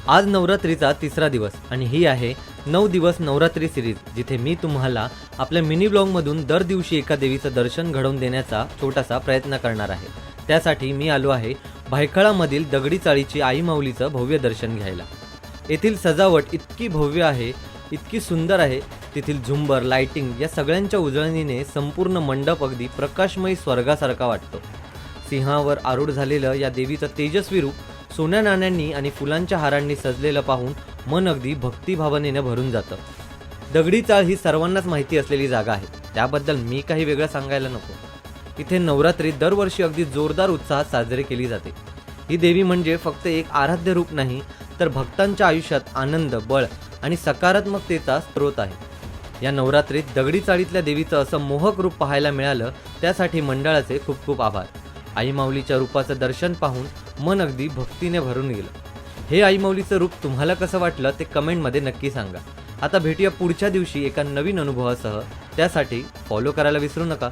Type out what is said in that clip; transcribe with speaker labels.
Speaker 1: आज नवरात्रीचा तिसरा दिवस आणि ही आहे 9 दिवस नवरात्री सिरीज, जिथे मी तुम्हाला आपल्या मिनी ब्लॉगमधून दर दिवशी एका देवीचं दर्शन घडवून देण्याचा छोटासा प्रयत्न करणार आहे। त्यासाठी मी आलो आहे भायखळामधील दगडी चाळीची आई माऊलीचं भव्य दर्शन घ्यायला। येथील सजावट इतकी भव्य आहे, इतकी सुंदर आहे। तेथील झुंबर, लाइटिंग या सगळ्यांच्या उजळणीने संपूर्ण मंडप अगदी प्रकाशमय स्वर्गासारखा वाटतो। सिंहावर आरूढ झालेलं या देवीचं तेजस्वी रूप सोन्या नाण्यांनी आणि फुलांच्या हारांनी सजलेलं पाहून मन अगदी भक्तिभावनेने भरून जातं। दगडी चाळ ही सर्वांनाच माहिती असलेली जागा आहे, त्याबद्दल मी काही वेगळं सांगायला नको। इथे नवरात्री दरवर्षी अगदी जोरदार उत्साहात साजरी केली जाते। ही देवी म्हणजे फक्त एक आराध्य रूप नाही, तर भक्तांच्या आयुष्यात आनंद, बळ आणि सकारात्मकतेचा स्रोत आहे। या नवरात्रीत दगडी चाळीतल्या देवीचं असं मोहक रूप पाहायला मिळालं, त्यासाठी मंडळाचे खूप खूप आभार। आई माऊलीच्या रूपाचं दर्शन पाहून मन अगदी भक्तीने भरून गेलं। हे आई माऊलीचं रूप तुम्हाला कसं वाटलं ते कमेंटमध्ये नक्की सांगा। आता भेटूया पुढच्या दिवशी एका नवीन अनुभवासह, त्यासाठी फॉलो करायला विसरू नका।